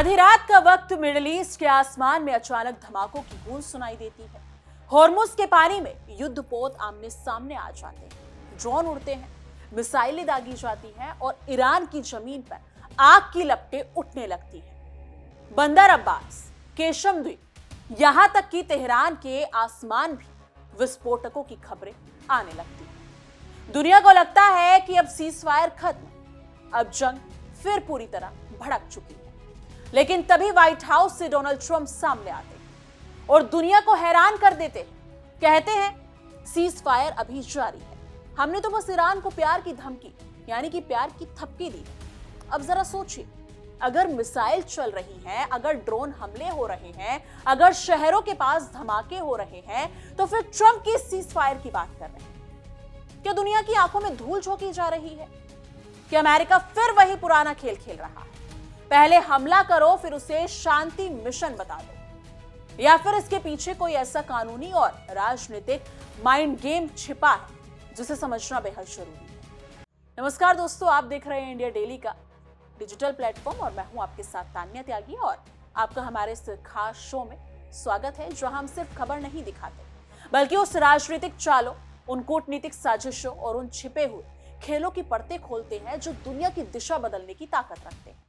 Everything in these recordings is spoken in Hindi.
आधी रात का वक्त मिडिल ईस्ट के आसमान में अचानक धमाकों की गूंज सुनाई देती है। हॉर्मुज के पानी में युद्धपोत आमने सामने आ जाते हैं, ड्रोन उड़ते हैं, मिसाइलें दागी जाती हैं और ईरान की जमीन पर आग की लपटें उठने लगती हैं। बंदर अब्बास, केशम द्वीप, यहां तक कि तेहरान के आसमान भी विस्फोटकों की खबरें आने लगती हैं। दुनिया को लगता है कि अब सीजफायर खत्म, अब जंग फिर पूरी तरह भड़क चुकी है। लेकिन तभी व्हाइट हाउस से डोनाल्ड ट्रंप सामने आते हैं और दुनिया को हैरान कर देते हैं। कहते हैं सीजफायर अभी जारी है, हमने तो बस ईरान को प्यार की धमकी यानी कि प्यार की थपकी दी है। अब जरा सोचिए, अगर मिसाइल चल रही हैं, अगर ड्रोन हमले हो रहे हैं, अगर शहरों के पास धमाके हो रहे हैं, तो फिर ट्रंप की सीजफायर की बात कर रहे हैं। क्या दुनिया की आंखों में धूल झोंकी जा रही है? कि अमेरिका फिर वही पुराना खेल खेल रहा है, पहले हमला करो फिर उसे शांति मिशन बता दो, या फिर इसके पीछे कोई ऐसा कानूनी और राजनीतिक माइंड गेम छिपा है जिसे समझना बेहद जरूरी है। नमस्कार दोस्तों, आप देख रहे हैं इंडिया डेली का डिजिटल प्लेटफॉर्म और मैं हूं आपके साथ तान्या त्यागी और आपका हमारे इस खास शो में स्वागत है, जहां हम सिर्फ खबर नहीं दिखाते बल्कि उस राजनीतिक चालों, उन कूटनीतिक साजिशों और उन छिपे हुए खेलों की परतें खोलते हैं जो दुनिया की दिशा बदलने की ताकत रखते हैं।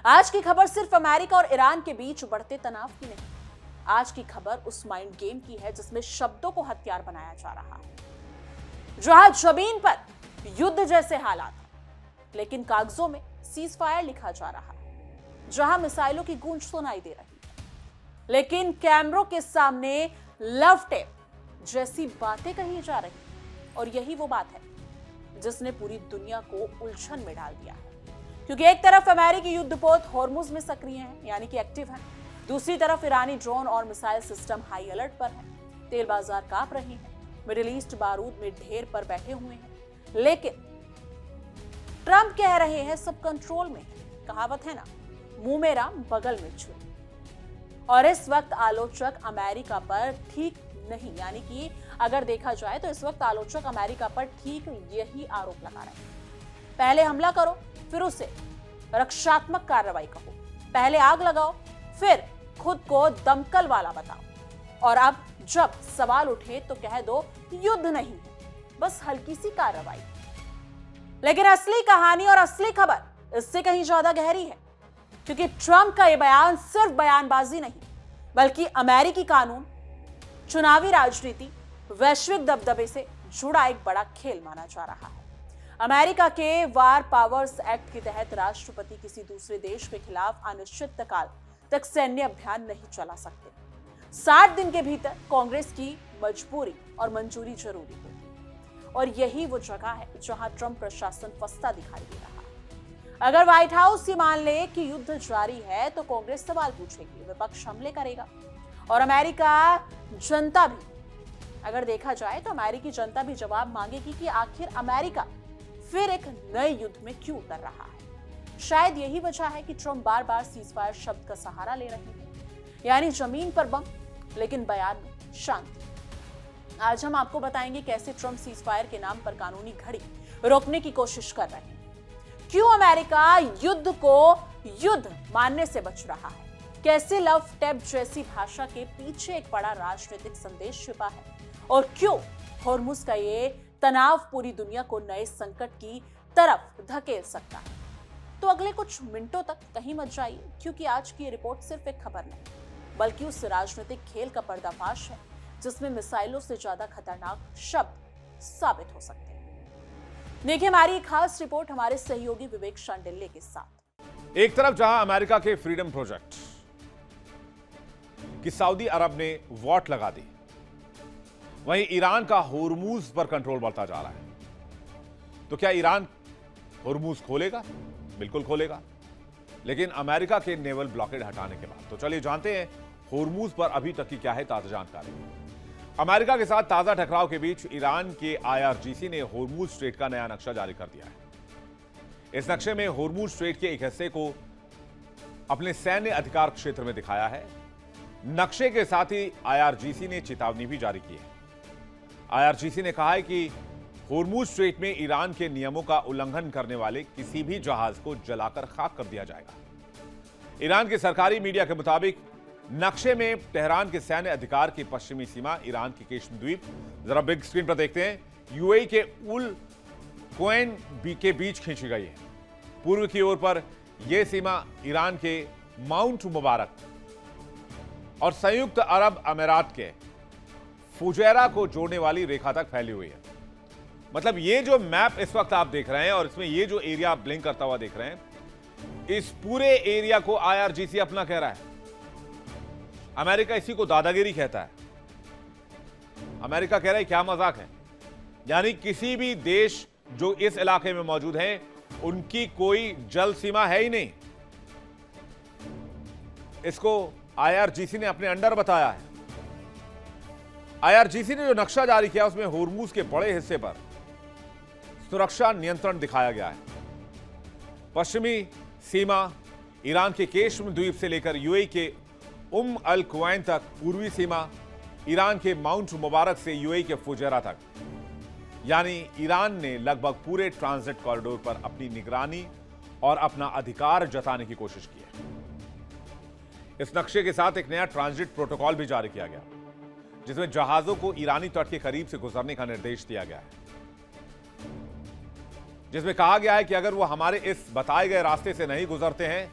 आज की खबर सिर्फ अमेरिका और ईरान के बीच बढ़ते तनाव की नहीं, आज की खबर उस माइंड गेम की है जिसमें शब्दों को हथियार बनाया जा रहा है। जहां जमीन पर युद्ध जैसे हालात हैं, लेकिन कागजों में सीजफायर लिखा जा रहा है। जहां मिसाइलों की गूंज सुनाई दे रही है, लेकिन कैमरों के सामने लव टेप जैसी बातें कही जा रही हैं। और यही वो बात है जिसने पूरी दुनिया को उलझन में डाल दिया है, क्योंकि एक तरफ अमेरिकी युद्धपोत हॉर्मुज में सक्रिय हैं यानी कि एक्टिव हैं, दूसरी तरफ ईरानी ड्रोन और मिसाइल सिस्टम हाई अलर्ट पर है। तेल बाजार कांप रहे हैं, मिडिल ईस्ट बारूद में ढेर पर बैठे हुए हैं, लेकिन ट्रंप कह रहे हैं सब कंट्रोल में है। कहावत है ना, मुंह में राम बगल में छुरी। और इस वक्त आलोचक अमेरिका पर ठीक नहीं, यानी कि अगर देखा जाए तो इस वक्त आलोचक अमेरिका पर ठीक यही आरोप लगा रहे हैं। पहले हमला करो फिर उसे रक्षात्मक कार्रवाई कहो, पहले आग लगाओ फिर खुद को दमकल वाला बताओ, और अब जब सवाल उठे तो कह दो युद्ध नहीं है, बस हल्की सी कार्रवाई। लेकिन असली कहानी और असली खबर इससे कहीं ज्यादा गहरी है, क्योंकि ट्रंप का यह बयान सिर्फ बयानबाजी नहीं बल्कि अमेरिकी कानून, चुनावी राजनीति, वैश्विक दबदबे से जुड़ा एक बड़ा खेल माना जा रहा है। अमेरिका के वार पावर्स एक्ट के तहत राष्ट्रपति किसी दूसरे देश के खिलाफ अनिश्चित काल तक सैन्य अभियान नहीं चला सकते। 60 दिन के भीतर कांग्रेस की मजबूरी और मंजूरी जरूरी होगी, और यही वो जगह है जहां ट्रंप प्रशासन फंसता दिखाई दे रहा है। अगर व्हाइट हाउस ये मान ले कि युद्ध जारी है तो कांग्रेस सवाल पूछेगी, विपक्ष हमले करेगा, और अमेरिका जनता भी, अगर देखा जाए तो अमेरिकी जनता भी जवाब मांगेगी कि आखिर अमेरिका फिर एक नए युद्ध में क्यों उतर रहा है। शायद यही वजह है कि ट्रंप बार बार सीजफायर शब्द का सहारा ले रहे हैं, यानी जमीन पर बम लेकिन बयान में शांति। आज हम आपको बताएंगे कैसे ट्रंप सीजफायर के नाम पर कानूनी घड़ी रोकने की कोशिश कर रहे हैं, क्यों अमेरिका युद्ध को युद्ध मानने से बच रहा है, कैसे लव टेप जैसी भाषा के पीछे एक बड़ा राजनीतिक संदेश छिपा है, और क्यों हॉर्मुज का ये तनाव पूरी दुनिया को नए संकट की तरफ धकेल सकता है। तो अगले कुछ मिनटों तक कहीं मत जाइए, क्योंकि आज की रिपोर्ट सिर्फ एक खबर नहीं बल्कि उस राजनीतिक खेल का पर्दाफाश है जिसमें मिसाइलों से ज्यादा खतरनाक शब्द साबित हो सकते हैं। देखिए हमारी खास रिपोर्ट हमारे सहयोगी विवेक शांडिल्य के साथ। एक तरफ जहां अमेरिका के फ्रीडम प्रोजेक्ट की सऊदी अरब ने वॉट लगा दी, वहीं ईरान का होर्मुज पर कंट्रोल बढ़ता जा रहा है। तो क्या ईरान होर्मुज खोलेगा? बिल्कुल खोलेगा, लेकिन अमेरिका के नेवल ब्लॉकेड हटाने के बाद। तो चलिए जानते हैं होर्मुज पर अभी तक की क्या है ताजा जानकारी। अमेरिका के साथ ताजा टकराव के बीच ईरान के IRGC ने होर्मुज स्ट्रेट का नया नक्शा जारी कर दिया है। इस नक्शे में होर्मुज स्ट्रेट के एक हिस्से को अपने सैन्य अधिकार क्षेत्र में दिखाया है। नक्शे के साथ ही आईआरजीसी ने चेतावनी भी जारी की है। आईआरजीसी ने कहा है कि होर्मुज स्ट्रेट में ईरान के नियमों का उल्लंघन करने वाले किसी भी जहाज को जलाकर खाक कर दिया जाएगा। ईरान के सरकारी मीडिया के मुताबिक नक्शे में तेहरान के सैन्य अधिकार की पश्चिमी सीमा ईरान के केशम द्वीप, जरा बिग स्क्रीन पर देखते हैं, यूएई के उल क्वेन के बीच खींची गई है। पूर्व की ओर पर यह सीमा ईरान के माउंट मुबारक और संयुक्त अरब अमीरात के फुजैरा को जोड़ने वाली रेखा तक फैली हुई है। मतलब ये जो मैप इस वक्त आप देख रहे हैं और इसमें ये जो एरिया आप ब्लिंक करता हुआ देख रहे हैं, इस पूरे एरिया को आईआरजीसी अपना कह रहा है। अमेरिका इसी को दादागिरी कहता है। अमेरिका कह रहा है क्या मजाक है, यानी किसी भी देश जो इस इलाके में मौजूद हैं उनकी कोई जल सीमा है ही नहीं। इसको आईआरजीसी ने अपने अंडर बताया है। आईआरजीसी ने जो नक्शा जारी किया उसमें होर्मुज के बड़े हिस्से पर सुरक्षा नियंत्रण दिखाया गया है। पश्चिमी सीमा ईरान के केशम द्वीप से लेकर यूएई के अल क्वैन तक, पूर्वी सीमा ईरान के माउंट मुबारक से यूएई के फुजैरा तक, यानी ईरान ने लगभग पूरे ट्रांजिट कॉरिडोर पर अपनी निगरानी और अपना अधिकार जताने की कोशिश की है। इस नक्शे के साथ एक नया ट्रांजिट प्रोटोकॉल भी जारी किया गया, जिसमें जहाजों को ईरानी तट के करीब से गुजरने का निर्देश दिया गया है, जिसमें कहा गया है कि अगर वो हमारे इस बताए गए रास्ते से नहीं गुजरते हैं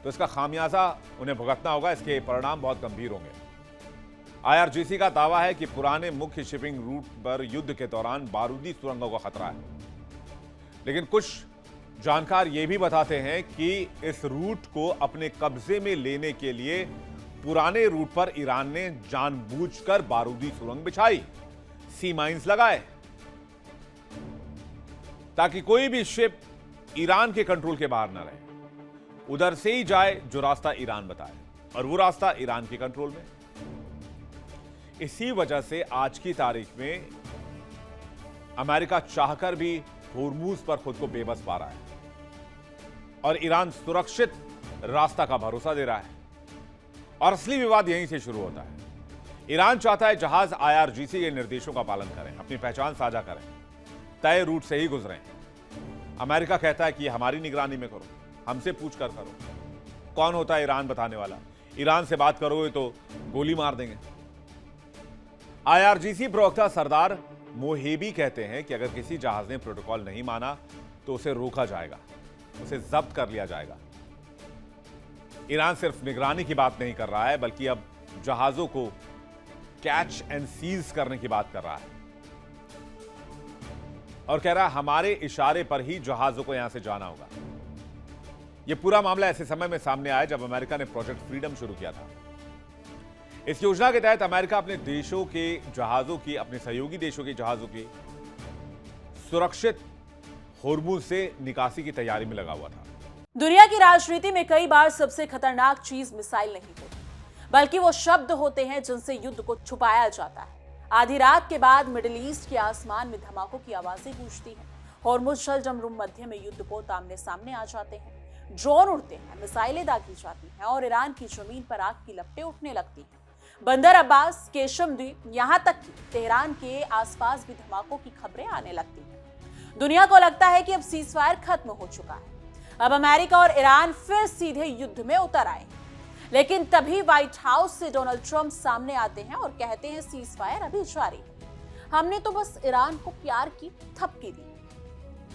तो इसका खामियाजा उन्हें भुगतना होगा। इसके परिणाम बहुत गंभीर होंगे। आईआरजीसी का दावा है कि पुराने मुख्य शिपिंग रूट पर युद्ध के दौरान बारूदी सुरंगों का खतरा है, लेकिन कुछ जानकार यह भी बताते हैं कि इस रूट को अपने कब्जे में लेने के लिए पुराने रूट पर ईरान ने जानबूझकर बारूदी सुरंग बिछाई, सी माइंस लगाए, ताकि कोई भी शिप ईरान के कंट्रोल के बाहर न रहे, उधर से ही जाए जो रास्ता ईरान बताए, और वो रास्ता ईरान के कंट्रोल में। इसी वजह से आज की तारीख में अमेरिका चाहकर भी होर्मुज पर खुद को बेबस पा रहा है और ईरान सुरक्षित रास्ता का भरोसा दे रहा है। और असली विवाद यहीं से शुरू होता है। ईरान चाहता है जहाज आईआरजीसी के निर्देशों का पालन करें, अपनी पहचान साझा करें, तय रूट से ही गुजरें। अमेरिका कहता है कि हमारी निगरानी में करो, हमसे पूछ कर करो। कौन होता है ईरान बताने वाला? ईरान से बात करोगे तो गोली मार देंगे। आईआरजीसी प्रवक्ता सरदार मोहेबी कहते हैं कि अगर किसी जहाज ने प्रोटोकॉल नहीं माना तो उसे रोका जाएगा, उसे जब्त कर लिया जाएगा। ईरान सिर्फ निगरानी की बात नहीं कर रहा है, बल्कि अब जहाजों को कैच एंड सीज करने की बात कर रहा है और कह रहा है हमारे इशारे पर ही जहाजों को यहां से जाना होगा। यह पूरा मामला ऐसे समय में सामने आया जब अमेरिका ने प्रोजेक्ट फ्रीडम शुरू किया था। इस योजना के तहत अमेरिका अपने देशों के जहाजों की, अपने सहयोगी देशों के जहाजों की सुरक्षित होर्मुज से निकासी की तैयारी में लगा हुआ था। दुनिया की राजनीति में कई बार सबसे खतरनाक चीज मिसाइल नहीं होती, बल्कि वो शब्द होते हैं जिनसे युद्ध को छुपाया जाता है। आधी रात के बाद मिडिल ईस्ट के आसमान में धमाकों की आवाजें गूंजती हैं। होर्मुज जल जमरूम मध्य में युद्ध पोत आमने सामने आ जाते हैं, ड्रोन उड़ते हैं, मिसाइलें दागी जाती हैं और ईरान की जमीन पर आग की लपटें उठने लगती हैं। बंदर अब्बास, केशम द्वीप, यहां तक कि तेहरान के आसपास भी धमाकों की खबरें आने लगती हैं। दुनिया को लगता है कि अब सीजफायर खत्म हो चुका है, अब अमेरिका और ईरान फिर सीधे युद्ध में उतर आए। लेकिन तभी व्हाइट हाउस से डोनाल्ड ट्रंप सामने आते हैं और कहते हैं सीजफायर अभी जारी है, हमने तो बस ईरान को प्यार की थपकी दी।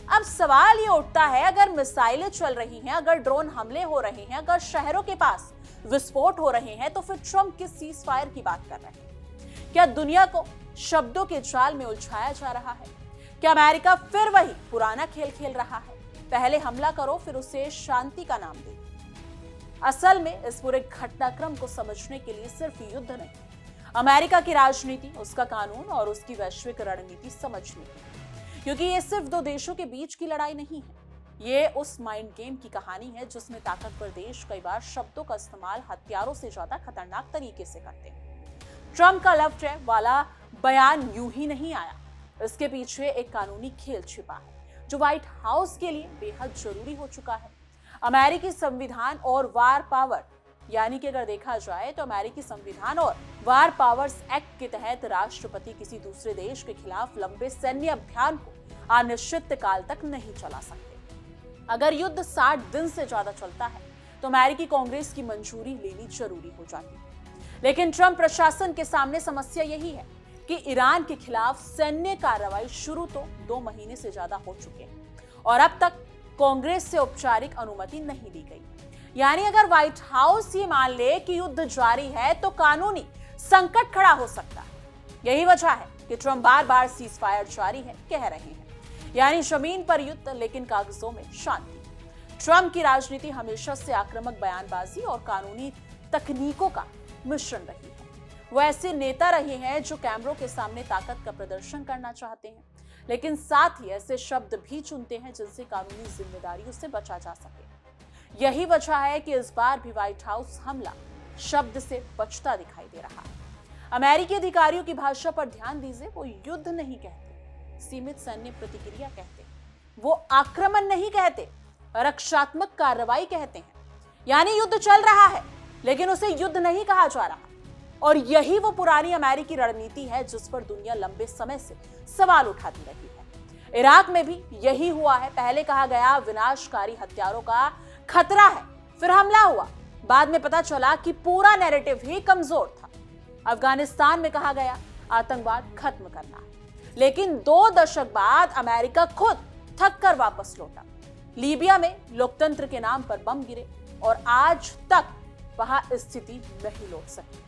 अब सवाल ये उठता है, अगर मिसाइलें चल रही हैं, अगर ड्रोन हमले हो रहे हैं, अगर शहरों के पास विस्फोट हो रहे हैं, तो फिर ट्रंप किस सीजफायर की बात कर रहे हैं? क्या दुनिया को शब्दों के जाल में उलझाया जा रहा है? क्या अमेरिका फिर वही पुराना खेल खेल रहा है, पहले हमला करो फिर उसे शांति का नाम दे? असल में इस पूरे घटनाक्रम को समझने के लिए सिर्फ युद्ध नहीं, अमेरिका की राजनीति, उसका कानून और उसकी वैश्विक रणनीति समझनी है। क्योंकि ये सिर्फ दो देशों के बीच की लड़ाई नहीं है, ये उस माइंड गेम की कहानी है जिसमें ताकतवर देश कई बार शब्दों का इस्तेमाल हथियारों से ज्यादा खतरनाक तरीके से करते हैं। ट्रंप का लव ट्रैप वाला बयान यूं ही नहीं आया, इसके पीछे एक कानूनी खेल छिपा है जो व्हाइट हाउस के लिए बेहद जरूरी हो चुका है। अमेरिकी संविधान और वार पावर यानी कि अगर देखा जाए तो अमेरिकी संविधान और वार पावर्स एक्ट के तहत राष्ट्रपति किसी दूसरे देश के खिलाफ लंबे सैन्य अभियान को अनिश्चित काल तक नहीं चला सकते। अगर युद्ध 60 दिन से ज्यादा चलता है तो अमेरिकी कांग्रेस की मंजूरी लेनी जरूरी हो जाती है। लेकिन ट्रंप प्रशासन के सामने समस्या यही है कि ईरान के खिलाफ सैन्य कार्रवाई शुरू तो 2 महीने से ज्यादा हो चुके हैं और अब तक कांग्रेस से औपचारिक अनुमति नहीं दी गई। यानी अगर व्हाइट हाउस ये मान ले कि युद्ध जारी है तो कानूनी संकट खड़ा हो सकता है। यही वजह है कि ट्रंप बार बार सीज फायर जारी है कह रहे हैं, यानी जमीन पर युद्ध लेकिन कागजों में शांति। ट्रंप की राजनीति हमेशा से आक्रामक बयानबाजी और कानूनी तकनीकों का मिश्रण रही है। वो ऐसे नेता रहे हैं जो कैमरों के सामने ताकत का प्रदर्शन करना चाहते हैं, लेकिन साथ ही ऐसे शब्द भी चुनते हैं जिनसे कानूनी जिम्मेदारियों से बचा जा सके। यही वजह है कि इस बार भी व्हाइट हाउस हमला शब्द से बचता दिखाई दे रहा है। अमेरिकी अधिकारियों की भाषा पर ध्यान दीजिए, वो युद्ध नहीं कहते, सीमित सैन्य प्रतिक्रिया कहते, वो आक्रमण नहीं कहते, रक्षात्मक कार्रवाई कहते हैं। यानी युद्ध चल रहा है लेकिन उसे युद्ध नहीं कहा जा रहा। और यही वो पुरानी अमेरिकी रणनीति है जिस पर दुनिया लंबे समय से सवाल उठाती रही है। इराक में भी यही हुआ है। पहले कहा गया विनाशकारी हथियारों का खतरा है, फिर हमला हुआ, बाद में पता चला कि पूरा नैरेटिव ही कमजोर था। अफगानिस्तान में कहा गया आतंकवाद खत्म करना है, लेकिन 2 दशक बाद अमेरिका खुद थक कर वापस लौटा। लीबिया में लोकतंत्र के नाम पर बम गिरे और आज तक वहां स्थिति नहीं लौट सकी।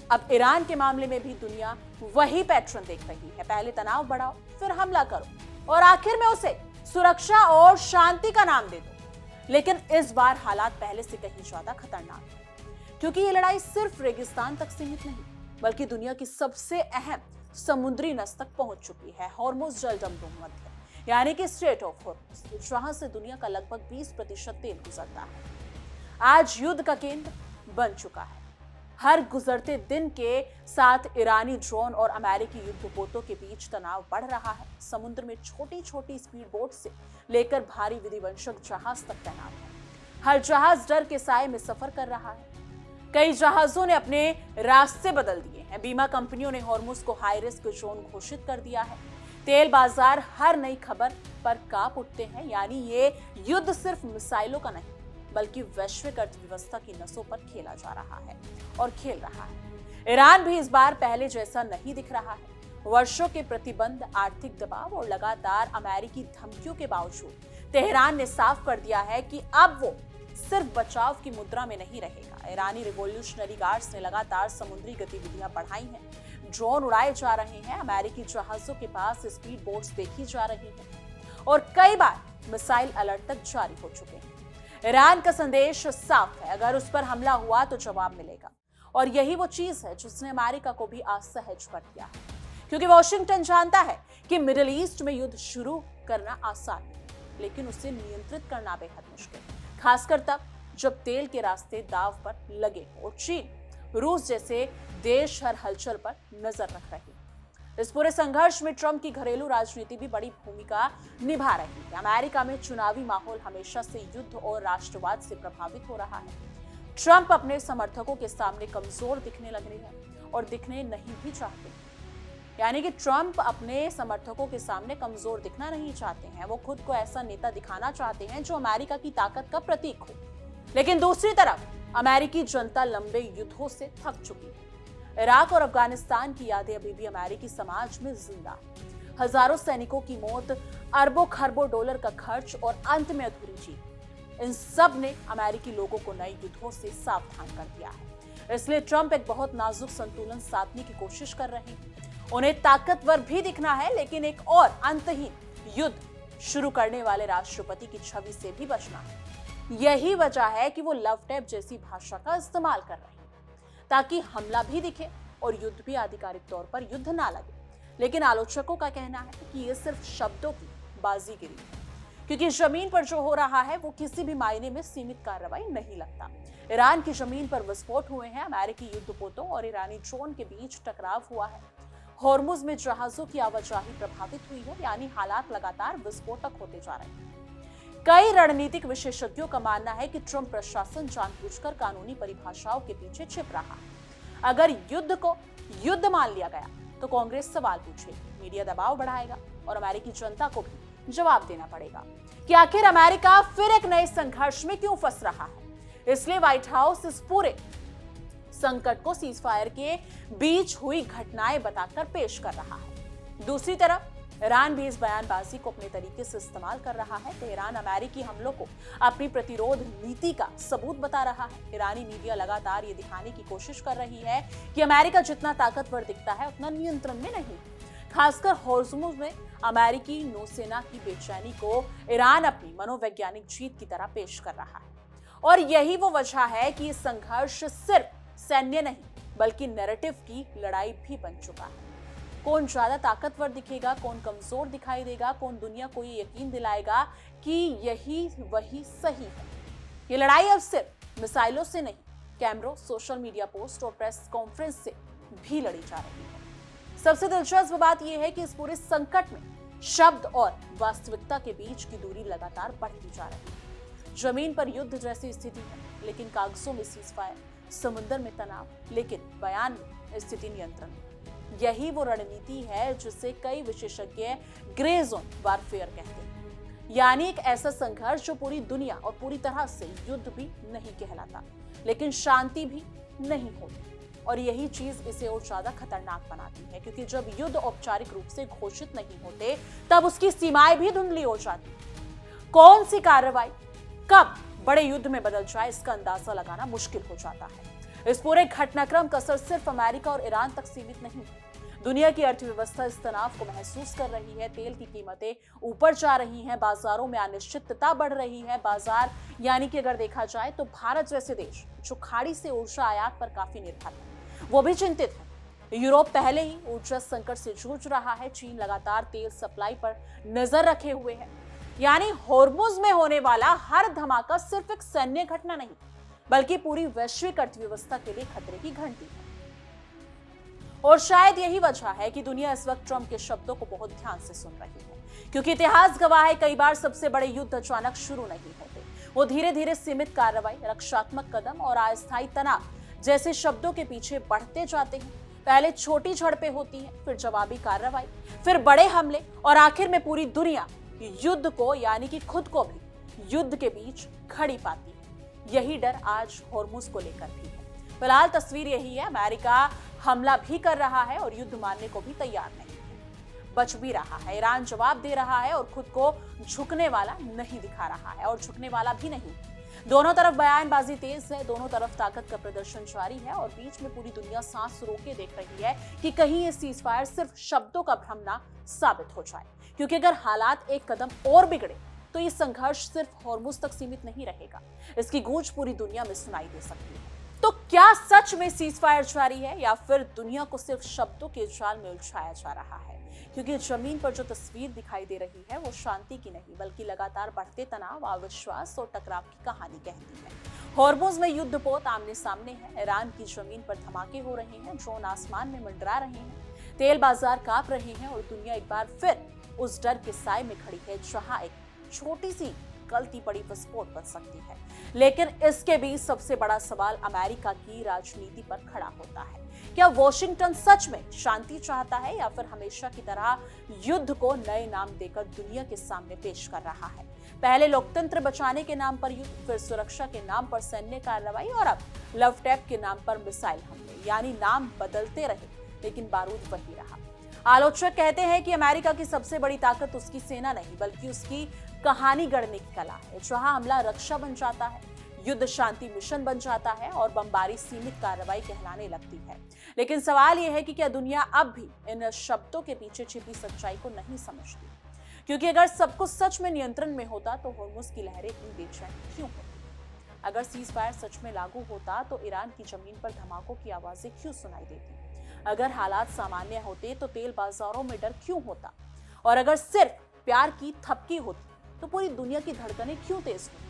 अब ईरान के मामले में भी दुनिया वही पैटर्न देख रही है। पहले तनाव बढ़ाओ, फिर हमला करो और आखिर में उसे सुरक्षा और शांति का नाम दे दो। लेकिन इस बार हालात पहले से कहीं ज्यादा खतरनाक है, क्योंकि ये लड़ाई सिर्फ रेगिस्तान तक सीमित नहीं बल्कि दुनिया की सबसे अहम समुद्री नस तक पहुंच चुकी है। हॉर्मुज जलदम मध्य, यानी कि स्ट्रेट ऑफ हॉर्मुज, जहां से दुनिया का लगभग 20% तेल गुजरता है, आज युद्ध का केंद्र बन चुका है। हर गुजरते दिन के साथ ईरानी ड्रोन और अमेरिकी युद्धपोतों के बीच तनाव बढ़ रहा है। समुद्र में छोटी छोटी स्पीड बोट से लेकर भारी विध्वंसक जहाज तक तैनात है। हर जहाज डर के साए में सफर कर रहा है। कई जहाजों ने अपने रास्ते बदल दिए हैं। बीमा कंपनियों ने हॉर्मुज को हाई रिस्क जोन घोषित कर दिया है। तेल बाजार हर नई खबर पर कांप उठते हैं। यानी ये युद्ध सिर्फ मिसाइलों का नहीं बल्कि वैश्विक अर्थव्यवस्था की नसों पर खेला जा रहा है और खेल रहा है। ईरान भी इस बार पहले जैसा नहीं दिख रहा है। वर्षों के प्रतिबंध, आर्थिक दबाव और लगातार अमेरिकी धमकियों के बावजूद तेहरान ने साफ कर दिया है कि अब वो सिर्फ बचाव की मुद्रा में नहीं रहेगा। ईरानी रिवॉल्यूशनरी गार्ड्स ने लगातार समुद्री गतिविधियां बढ़ाई हैं। ड्रोन उड़ाए जा रहे हैं, अमेरिकी जहाजों के पास स्पीड बोट्स देखी जा रही हैं और कई बार मिसाइल अलर्ट तक जारी हो चुके हैं। ईरान का संदेश साफ है, अगर उस पर हमला हुआ तो जवाब मिलेगा। और यही वो चीज है जिसने अमेरिका को भी असहज कर दिया है, क्योंकि वॉशिंगटन जानता है कि मिडिल ईस्ट में युद्ध शुरू करना आसान है, लेकिन उसे नियंत्रित करना बेहद मुश्किल, खासकर तब जब तेल के रास्ते दाव पर लगे और चीन, रूस जैसे देश हर हलचल पर नजर रख रहे हैं। इस पूरे संघर्ष में ट्रंप की घरेलू राजनीति भी बड़ी भूमिका निभा रही है। अमेरिका में चुनावी माहौल हमेशा से युद्ध और राष्ट्रवाद से प्रभावित हो रहा है। ट्रंप अपने समर्थकों के सामने कमजोर दिखने लग रहे हैं और दिखने नहीं भी चाहते। यानी कि ट्रंप अपने समर्थकों के सामने कमजोर दिखना नहीं चाहते हैं। वो खुद को ऐसा नेता दिखाना चाहते हैं जो अमेरिका की ताकत का प्रतीक हो। लेकिन दूसरी तरफ अमेरिकी जनता लंबे युद्धों से थक चुकी है। इराक और अफगानिस्तान की यादें अभी भी अमेरिकी समाज में जिंदा है। हजारों सैनिकों की मौत, अरबों खरबों डॉलर का खर्च और अंत में अधूरी जीत, इन सब ने अमेरिकी लोगों को नए युद्धों से सावधान कर दिया है। इसलिए ट्रंप एक बहुत नाजुक संतुलन साधने की कोशिश कर रहे हैं। उन्हें ताकतवर भी दिखना है, लेकिन एक और अंतहीन युद्ध शुरू करने वाले राष्ट्रपति की छवि से भी बचना है। यही वजह है कि वो लव टैप जैसी भाषा का इस्तेमाल कर रहे हैं, ताकि हमला भी दिखे और युद्ध भी आधिकारिक तौर पर युद्ध ना लगे। लेकिन आलोचकों का कहना है कि ये सिर्फ शब्दों की बाजीगिरी है, क्योंकि जमीन पर जो हो रहा है वो किसी भी मायने में सीमित कार्रवाई नहीं लगता। ईरान की जमीन पर विस्फोट हुए हैं, अमेरिकी युद्धपोतों और ईरानी ड्रोन के बीच टकराव हुआ है, हॉर्मुज में जहाजों की आवाजाही प्रभावित हुई है। यानी हालात लगातार विस्फोटक होते जा रहे हैं। कई रणनीतिक विशेषज्ञों का मानना है कि ट्रंप प्रशासन जानबूझकर कानूनी परिभाषाओं के पीछे छिप रहा है। अगर युद्ध को युद्ध मान लिया गया तो कांग्रेस सवाल पूछेगी, मीडिया दबाव बढ़ाएगा और अमेरिकी जनता को भी जवाब देना पड़ेगा कि आखिर अमेरिका फिर एक नए संघर्ष में क्यों फंस रहा है। इसलिए व्हाइट हाउस इस पूरे संकट को सीजफायर के बीच हुई घटनाएं बताकर पेश कर रहा है। दूसरी तरफ ईरान भी इस बयानबाजी को अपने तरीके से इस्तेमाल कर रहा है। तेहरान अमेरिकी हमलों को अपनी प्रतिरोध नीति का सबूत बता रहा है। ईरानी मीडिया लगातार ये दिखाने की कोशिश कर रही है कि अमेरिका जितना ताकतवर दिखता है उतना नियंत्रण में नहीं। खासकर होर्मुज़ में अमेरिकी नौसेना की बेचैनी को ईरान अपनी मनोवैज्ञानिक जीत की तरह पेश कर रहा है। और यही वो वजह है कि संघर्ष सिर्फ सैन्य नहीं बल्कि नैरेटिव की लड़ाई भी बन चुका है। कौन ज्यादा ताकतवर दिखेगा, कौन कमजोर दिखाई देगा, कौन दुनिया को ये यकीन दिलाएगा कि यही वही सही है। ये लड़ाई अब सिर्फ मिसाइलों से नहीं, कैमरों, सोशल मीडिया पोस्ट और प्रेस कॉन्फ्रेंस से भी लड़ी जा रही है। सबसे दिलचस्प बात यह है कि इस पूरे संकट में शब्द और वास्तविकता के बीच की दूरी लगातार बढ़ती जा रही है। जमीन पर युद्ध जैसी स्थिति है, लेकिन कागजों में सीजफायर, समुद्र में तनाव, लेकिन बयान में स्थिति नियंत्रण। यही वो रणनीति है जिसे कई विशेषज्ञ ग्रे जोन वारफेयर कहते हैं, यानी एक ऐसा संघर्ष जो पूरी दुनिया और पूरी तरह से युद्ध भी नहीं कहलाता, लेकिन शांति भी नहीं होती। और यही चीज इसे और ज्यादा खतरनाक बनाती है, क्योंकि जब युद्ध औपचारिक रूप से घोषित नहीं होते तब उसकी सीमाएं भी धुंधली हो जाती। कौन सी कार्रवाई कब बड़े युद्ध में बदल जाए इसका अंदाजा लगाना मुश्किल हो जाता है। इस पूरे घटनाक्रम का असर सिर्फ अमेरिका और ईरान तक सीमित नहीं है। दुनिया की अर्थव्यवस्था इस तनाव को महसूस कर रही है। तेल की कीमतें ऊपर जा रही हैं, बाजारों में अनिश्चितता बढ़ रही है। बाजार यानी कि अगर देखा जाए तो भारत जैसे देश जो खाड़ी से ऊर्जा आयात पर काफी निर्भर है, वो भी चिंतित है। यूरोप पहले ही ऊर्जा संकट से जूझ रहा है। चीन लगातार तेल सप्लाई पर नजर रखे हुए है। यानी होर्मुज़ में होने वाला हर धमाका सिर्फ एक सैन्य घटना नहीं बल्कि पूरी वैश्विक अर्थव्यवस्था के लिए खतरे की घंटी है। और शायद यही वजह है कि दुनिया इस वक्त ट्रंप के शब्दों को बहुत ध्यान से सुन रही है, क्योंकि इतिहास गवाह है कई बार सबसे बड़े युद्ध अचानक शुरू नहीं होते। वो धीरे धीरे सीमित कार्रवाई, रक्षात्मक कदम और अस्थायी तनाव जैसे शब्दों के पीछे बढ़ते जाते हैं। पहले छोटी झड़पें होती हैं, फिर जवाबी कार्रवाई, फिर बड़े हमले और आखिर में पूरी दुनिया युद्ध को यानी कि खुद को भी युद्ध के बीच खड़ी पाती है। यही डर आज होर्मुज़ को लेकर भी है। फिलहाल तस्वीर यही है, अमेरिका हमला भी कर रहा है और युद्ध मानने को भी तैयार नहीं है। बच भी रहा है, ईरान जवाब दे रहा है और खुद को झुकने वाला नहीं दिखा रहा है और झुकने वाला भी नहीं। दोनों तरफ बयानबाजी तेज है, दोनों तरफ ताकत का प्रदर्शन जारी है और बीच में पूरी दुनिया सांस रोके देख रही है कि कहीं ये सीजफायर सिर्फ शब्दों का भ्रम ना साबित हो जाए। क्योंकि अगर हालात एक कदम और बिगड़े तो ये संघर्ष सिर्फ होर्मुज़ तक सीमित नहीं रहेगा, इसकी गूंज पूरी दुनिया में सुनाई दे सकती है। तो क्या सच में सीजफायर जारी है या फिर दुनिया को सिर्फ शब्दों के जाल में उलझाया जा रहा है? क्योंकि जमीन पर जो तस्वीर दिखाई दे रही है वो शांति की नहीं बल्कि लगातार बढ़ते तनाव, अविश्वास और टकराव की कहानी कहती है। होर्मुज़ में युद्धपोत आमने सामने है। ईरान की जमीन पर धमाके हो रहे हैं, ड्रोन आसमान में मंडरा रहे हैं, तेल बाजार कांप रहे हैं और दुनिया एक बार फिर उस डर के साए में खड़ी है जहां एक छोटी सी गलती बड़ी विस्फोट बन सकती है। लेकिन इसके बीच सबसे बड़ा सवाल अमेरिका की राजनीति पर खड़ा होता है। क्या वॉशिंगटन सच में शांति चाहता है या फिर हमेशा की तरह युद्ध को नए नाम देकर दुनिया के सामने पेश कर रहा है? पहले लोकतंत्र बचाने के नाम पर युद्ध, फिर सुरक्षा के नाम पर सैन्य कार्रवाई और अब लव टैप के नाम पर मिसाइल हमले। यानी नाम बदलते रहे लेकिन बारूद वही रहा। आलोचक कहते हैं कि अमेरिका की सबसे बड़ी ताकत उसकी सेना नहीं बल्कि उसकी कहानी गढ़ने की कला है, जहां हमला रक्षा बन जाता है, युद्ध शांति मिशन बन जाता है और बमबारी सीमित कार्रवाई कहलाने लगती है। लेकिन सवाल यह है कि क्या दुनिया अब भी इन शब्दों के पीछे छिपी सच्चाई को नहीं समझती? क्योंकि अगर सब कुछ सच में नियंत्रण में होता तो होर्मुज़ की लहरें इतनी बेचैन क्यों होती? अगर सीजफायर सच में लागू होता तो ईरान की जमीन पर धमाकों की आवाजें क्यों सुनाई देती? अगर हालात सामान्य होते तो तेल बाजारों में डर क्यों होता? और अगर सिर्फ प्यार की थपकी होती तो पूरी दुनिया की धड़कनें क्यों तेज होती?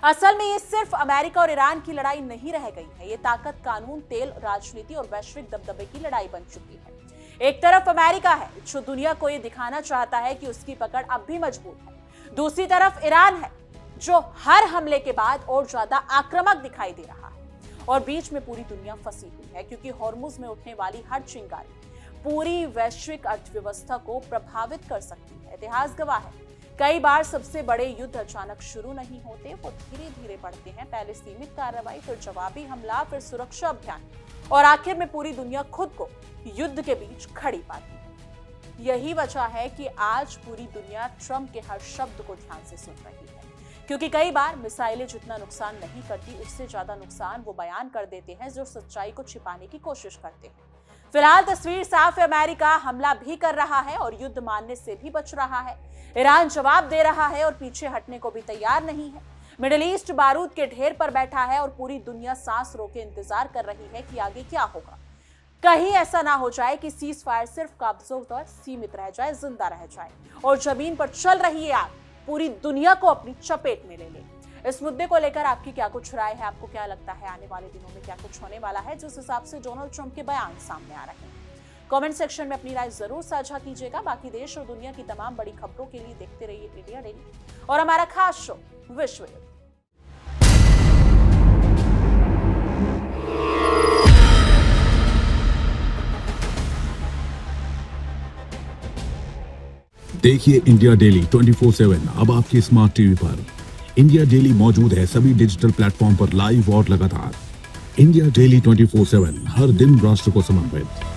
असल में ये सिर्फ अमेरिका और ईरान की लड़ाई नहीं रह गई है, ये ताकत, कानून, तेल, राजनीति और वैश्विक दबदबे की लड़ाई बन चुकी है। एक तरफ अमेरिका है जो दुनिया को ये दिखाना चाहता है कि उसकी पकड़ अब भी मजबूत है, दूसरी तरफ ईरान है जो हर हमले के बाद और ज्यादा आक्रामक दिखाई दे रहा है। और बीच में पूरी दुनिया फंसी हुई है, क्योंकि हॉर्मुज में उठने वाली हर चिंगारी पूरी वैश्विक अर्थव्यवस्था को प्रभावित कर सकती है। इतिहास गवाह है, कई बार सबसे बड़े युद्ध अचानक शुरू नहीं होते, वो धीरे धीरे बढ़ते हैं। पहले सीमित कार्रवाई, फिर जवाबी हमला, फिर सुरक्षा अभियान, और आखिर में पूरी दुनिया खुद को युद्ध के बीच खड़ी पाती है। यही वजह है कि आज पूरी दुनिया ट्रंप के हर शब्द को ध्यान से सुन रही है, क्योंकि कई बार मिसाइलें जितना नुकसान नहीं करती, उससे ज्यादा नुकसान वो बयान कर देते हैं जो सच्चाई को छिपाने की कोशिश करते हैं। फिलहाल तस्वीर साफ है, अमेरिका हमला भी कर रहा है और युद्ध मानने से भी बच रहा है। ईरान जवाब दे रहा है और पीछे हटने को भी तैयार नहीं है। मिडिल ईस्ट बारूद के ढेर पर बैठा है और पूरी दुनिया सांस रोके इंतजार कर रही है कि आगे क्या होगा। कहीं ऐसा ना हो जाए कि सीज फायर सिर्फ कब्जों तक सीमित रह जाए, जिंदा रह जाए और जमीन पर चल रही आग पूरी दुनिया को अपनी चपेट में ले ले। इस मुद्दे को लेकर आपकी क्या कुछ राय है? आपको क्या लगता है आने वाले दिनों में क्या कुछ होने वाला है, जिस हिसाब से डोनाल्ड ट्रंप के बयान सामने आ रहे हैं? कमेंट सेक्शन में अपनी राय जरूर साझा कीजिएगा। बाकी देश और दुनिया की तमाम बड़ी खबरों के लिए देखते रहिए इंडिया डेली और हमारा खास शो विश्व युद्ध। देखिए इंडिया डेली 24/7 अब आपके स्मार्ट टीवी पर। इंडिया डेली मौजूद है सभी डिजिटल प्लेटफॉर्म पर लाइव और लगातार। इंडिया डेली 24/7 हर दिन राष्ट्र को समर्पित।